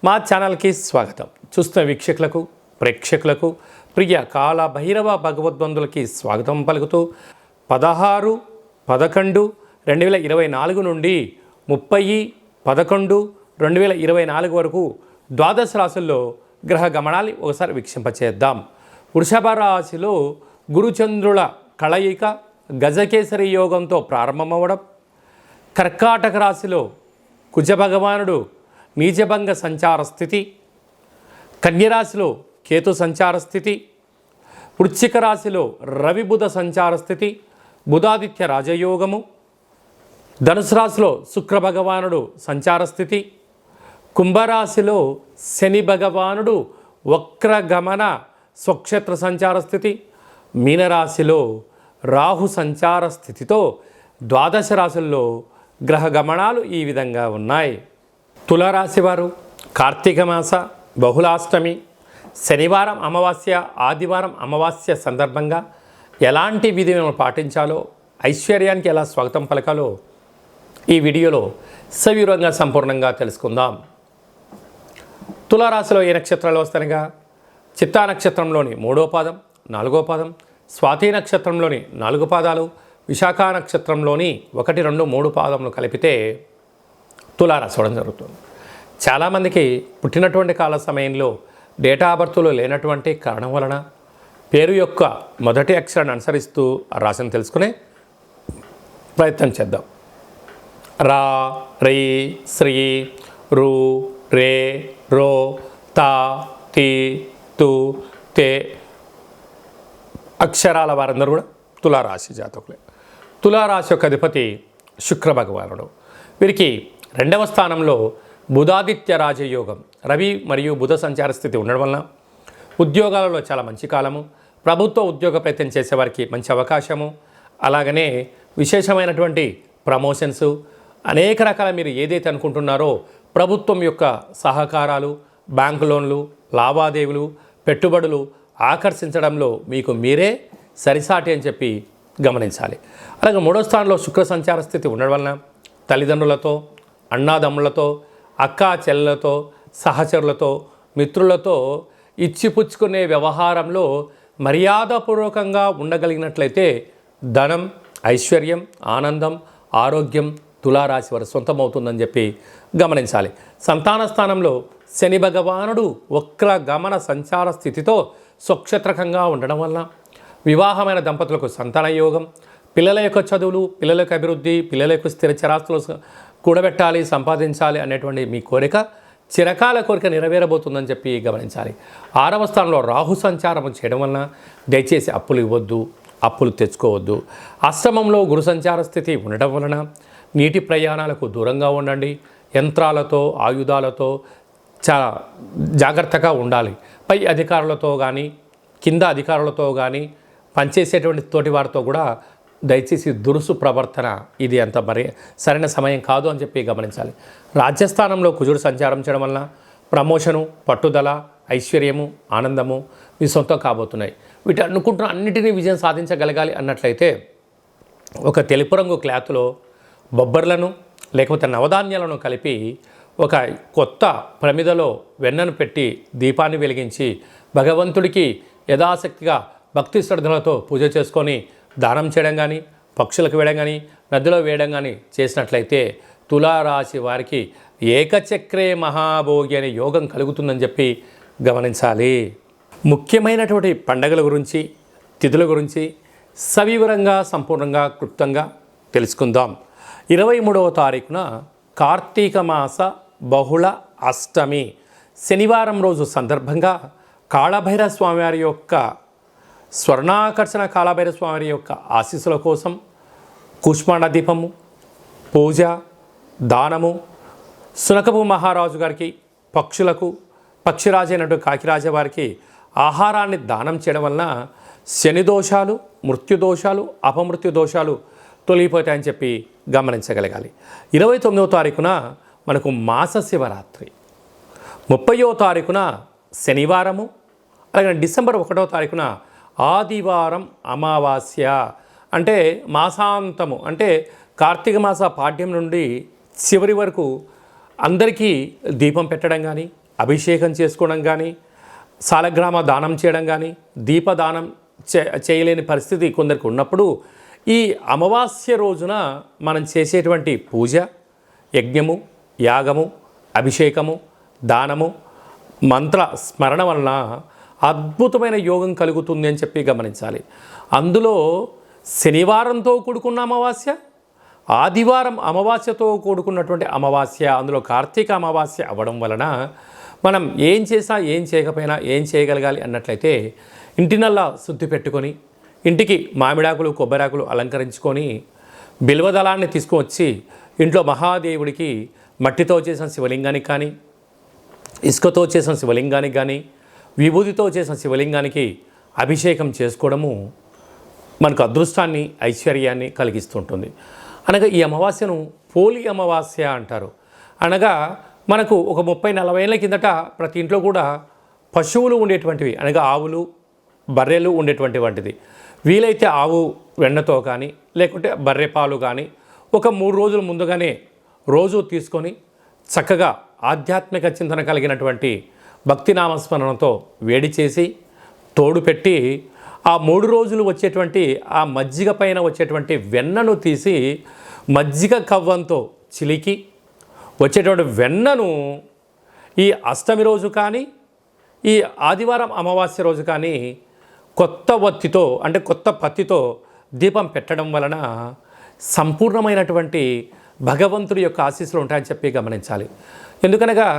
మా ఛానల్కి స్వాగతం. చూస్తున్న వీక్షకులకు ప్రేక్షకులకు ప్రియ కాల భైరవ భగవద్బంధులకి స్వాగతం పలుకుతూ 16/11/2024 నుండి 30/11/2024 వరకు ద్వాదశ రాశుల్లో గ్రహ గమనాలు ఒకసారి వీక్షింపచేద్దాం. వృషభ రాశిలో గురుచంద్రుల కలయిక గజకేసరి యోగంతో ప్రారంభమవడం, కర్కాటక రాశిలో కుజ భగవానుడు నీచభంగ సంచార స్థితి, కన్యరాశిలో కేతు సంచార స్థితి, వృశ్చిక రాశిలో రవి బుధ సంచార స్థితి, బుధాదిత్య రాజయోగము, ధనుసు రాశిలో శుక్ర భగవానుడు సంచార స్థితి, కుంభరాశిలో శని భగవానుడు వక్రగమన స్వక్షేత్ర సంచార స్థితి, మీనరాశిలో రాహు సంచార స్థితితో ద్వాదశ రాశుల్లో గ్రహ గమనాలు ఈ విధంగా ఉన్నాయి. తులారాశి వారు కార్తీక మాస బహుళాష్టమి, శనివారం అమావాస్య, ఆదివారం అమావాస్య సందర్భంగా ఎలాంటి విధులను పాటించాలో, ఐశ్వర్యానికి ఎలా స్వాగతం పలకాలో ఈ వీడియోలో సవివరంగా సంపూర్ణంగా తెలుసుకుందాం. తులారాశిలో ఏ నక్షత్రాలు వస్తాయనగా చిత్తా నక్షత్రంలోని 3వ పాదం, 4వ పాదం, స్వాతి నక్షత్రంలోని 4 పాదాలు, విశాఖ నక్షత్రంలోని 1, 2, 3 పాదములు కలిపితే తులారాశి అవ్వడం జరుగుతుంది. చాలామందికి పుట్టినటువంటి కాల సమయంలో డేటా ఆఫ్ బర్త్లో లేనటువంటి కారణం వలన పేరు యొక్క మొదటి అక్షరాన్ని అనుసరిస్తూ ఆ రాశిని తెలుసుకునే ప్రయత్నం చేద్దాం. రా, రీ, శ్రీ, రు, రే, రో, తా, తి, తు, తే అక్షరాల వారందరూ కూడా తులారాశి జాతకులే. తులారాశి యొక్క అధిపతి శుక్ర భగవానుడు. వీరికి 2వ స్థానంలో బుధాదిత్య రాజయోగం, రవి మరియు బుధ సంచార స్థితి ఉండడం వలన ఉద్యోగాలలో చాలా మంచి కాలము, ప్రభుత్వ ఉద్యోగ ప్రయత్నం చేసేవారికి మంచి అవకాశము, అలాగనే విశేషమైనటువంటి ప్రమోషన్స్, అనేక రకాల మీరు ఏదైతే అనుకుంటున్నారో ప్రభుత్వం యొక్క సహకారాలు, బ్యాంకు లోన్లు, లావాదేవీలు, పెట్టుబడులు ఆకర్షించడంలో మీకు మీరే సరిసాటి అని చెప్పి గమనించాలి. అలాగే 3వ స్థానంలో శుక్ర సంచార స్థితి ఉండడం వలన తల్లిదండ్రులతో, అన్నాదమ్ములతో, అక్కా చెల్లెలతో, సహచరులతో, మిత్రులతో ఇచ్చిపుచ్చుకునే వ్యవహారంలో మర్యాదపూర్వకంగా ఉండగలిగినట్లయితే ధనం, ఐశ్వర్యం, ఆనందం, ఆరోగ్యం తులారాశి వారి సొంతమవుతుందని చెప్పి గమనించాలి. సంతాన స్థానంలో శని భగవానుడు వక్ర గమన సంచార స్థితితో స్వక్షేత్రకంగా ఉండడం వలన వివాహమైన దంపతులకు సంతాన యోగం, పిల్లల యొక్క చదువులు, పిల్లల యొక్క అభివృద్ధి, పిల్లల యొక్క స్థిర చరాస్తులు కూడబెట్టాలి, సంపాదించాలి అనేటువంటి మీ కోరిక, చిరకాల కోరిక నెరవేరబోతుందని చెప్పి గమనించాలి. 6వ స్థానంలో రాహు సంచారం చేయడం వలన దయచేసి అప్పులు ఇవ్వద్దు, అప్పులు తెచ్చుకోవద్దు. అష్టమంలో గురు సంచార స్థితి ఉండడం వలన నీటి ప్రయాణాలకు దూరంగా ఉండండి. యంత్రాలతో, ఆయుధాలతో చాలా జాగ్రత్తగా ఉండాలి. పై అధికారులతో కానీ, కింద అధికారులతో కానీ, పనిచేసేటువంటి తోటి వారితో కూడా దయచేసి దురుసు ప్రవర్తన, ఇది అంత మరి సరైన సమయం కాదు అని చెప్పి గమనించాలి. రాజ్యస్థానంలో కుజుడు సంచారం చేయడం వలన ప్రమోషను, పట్టుదల, ఐశ్వర్యము, ఆనందము మీ సొంతం కాబోతున్నాయి. వీటి అనుకుంటున్న అన్నిటినీ విజయం సాధించగలగాలి అన్నట్లయితే ఒక తెలుపు రంగు క్లాత్లో బొబ్బర్లను లేకపోతే నవధాన్యాలను కలిపి ఒక కొత్త ప్రమిదలో వెన్నను పెట్టి దీపాన్ని వెలిగించి భగవంతుడికి యథాశక్తిగా భక్తి శ్రద్ధలతో పూజ చేసుకొని దానం చేయడం కానీ, పక్షులకు వేయడం కానీ, నదిలో వేయడం కానీ చేసినట్లయితే తులారాశి వారికి ఏకచక్రే మహాభోగి అనే యోగం కలుగుతుందని చెప్పి గమనించాలి. ముఖ్యమైనటువంటి పండగల గురించి, తిథుల గురించి సవివరంగా సంపూర్ణంగా క్లుప్తంగా తెలుసుకుందాం. 23వ తారీఖున కార్తీక మాస బహుళ అష్టమి శనివారం రోజు సందర్భంగా కాళభైరవ స్వామివారి యొక్క స్వర్ణాకర్షణ కాళభైరవ స్వామి యొక్క ఆశీస్సుల కోసం కూష్మాండ దీపము, పూజ, దానము, సునకపు మహారాజు గారికి, పక్షులకు, పక్షిరాజు అయినటువంటి కాకిరాజు వారికి ఆహారాన్ని దానం చేయడం వలన శని దోషాలు, మృత్యు దోషాలు, అపమృత్యు దోషాలు తొలగిపోతాయని చెప్పి గమనించగలగాలి. 29వ తారీఖున మనకు మాస శివరాత్రి, 30వ తారీఖున శనివారము, అలాగే డిసెంబర్ 1వ తారీఖున ఆదివారం అమావాస్య. అంటే మాసాంతము, అంటే కార్తీక మాస పాడ్యం నుండి చివరి వరకు అందరికీ దీపం పెట్టడం కానీ, అభిషేకం చేసుకోవడం కానీ, సాలగ్రామ దానం చేయడం కానీ, దీపదానం చేయలేని పరిస్థితి కొందరికి ఉన్నప్పుడు ఈ అమావాస్య రోజున మనం చేసేటువంటి పూజ, యజ్ఞము, యాగము, అభిషేకము, దానము, మంత్ర స్మరణ వలన అద్భుతమైన యోగం కలుగుతుంది అని చెప్పి గమనించాలి. అందులో శనివారంతో కూడుకున్న అమావాస్య, ఆదివారం అమావాస్యతో కూడుకున్నటువంటి అమావాస్య, అందులో కార్తీక అమావాస్య అవ్వడం వలన మనం ఏం చేసినా ఏం చేయకపోయినా ఏం చేయగలగాలి అన్నట్లయితే ఇంటినల్లా శుద్ధి పెట్టుకొని, ఇంటికి మామిడాకులు కొబ్బరాకులు అలంకరించుకొని, బిల్వదళాన్ని తీసుకువచ్చి ఇంట్లో మహాదేవుడికి మట్టితో చేసిన శివలింగానికి కానీ, ఇసుకతో చేసిన శివలింగానికి కానీ, విభూతితో చేసిన శివలింగానికి అభిషేకం చేసుకోవడము మనకు అదృష్టాన్ని, ఐశ్వర్యాన్ని కలిగిస్తుంటుంది. అనగా ఈ అమావాస్యను పోలి అమావాస్య అంటారు. అనగా మనకు ఒక 30-40 ఏళ్ళ కిందట ప్రతి ఇంట్లో కూడా పశువులు ఉండేటువంటివి, అనగా ఆవులు, బర్రెలు ఉండేటువంటి వంటిది. వీలైతే ఆవు వెన్నతో కానీ లేకుంటే బర్రె పాలు కానీ ఒక 3 రోజుల ముందుగానే రోజు తీసుకొని చక్కగా ఆధ్యాత్మిక చింతన కలిగినటువంటి భక్తి నామస్మరణతో వేడి చేసి తోడు పెట్టి ఆ 3 రోజులు వచ్చేటువంటి ఆ మజ్జిగ పైన వచ్చేటువంటి వెన్నను తీసి మజ్జిగ కవ్వంతో చిలికి వచ్చేటువంటి వెన్నను ఈ అష్టమి రోజు కానీ ఈ ఆదివారం అమావాస్య రోజు కానీ కొత్త వత్తితో అంటే కొత్త పత్తితో దీపం పెట్టడం వలన సంపూర్ణమైనటువంటి భగవంతుడి యొక్క ఆశీస్సులు ఉంటాయని చెప్పి గమనించాలి. ఎందుకనగా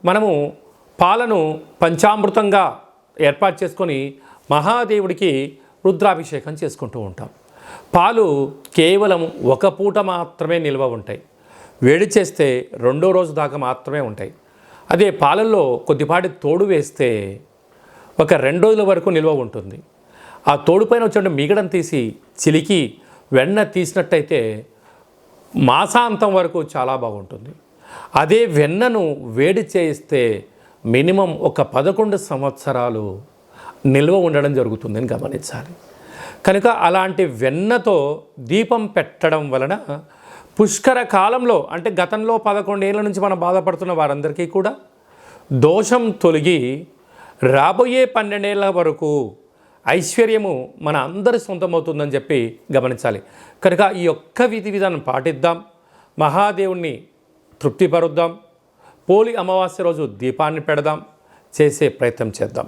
మనము పాలను పంచామృతంగా ఏర్పాటు చేసుకొని మహాదేవుడికి రుద్రాభిషేకం చేసుకుంటూ ఉంటాం. పాలు కేవలం ఒక పూట మాత్రమే నిల్వ ఉంటాయి. వేడి చేస్తే 2వ రోజు దాకా మాత్రమే ఉంటాయి. అదే పాలల్లో కొద్దిపాటి తోడు వేస్తే ఒక 2 రోజుల వరకు నిల్వ ఉంటుంది. ఆ తోడుపైన వచ్చే మిగడం తీసి చిలికి వెన్న తీసినట్టయితే మాసాంతం వరకు చాలా బాగుంటుంది. అదే వెన్నను వేడి చేయిస్తే మినిమం ఒక 11 సంవత్సరాలు నిల్వ ఉండడం జరుగుతుందని గమనించాలి. కనుక అలాంటి వెన్నతో దీపం పెట్టడం వలన పుష్కర కాలంలో అంటే గతంలో 11 ఏళ్ళ నుంచి మనం బాధపడుతున్న వారందరికీ కూడా దోషం తొలగి రాబోయే 12 ఏళ్ళ వరకు ఐశ్వర్యము మన అందరి సొంతమవుతుందని చెప్పి గమనించాలి. కనుక ఈ ఒక్క విధి విధానం పాటిద్దాం, మహాదేవుణ్ణి తృప్తిపరుద్దాం, పోలి అమావాస్య రోజు దీపాన్ని పెడదాం, చేసే ప్రయత్నం చేద్దాం.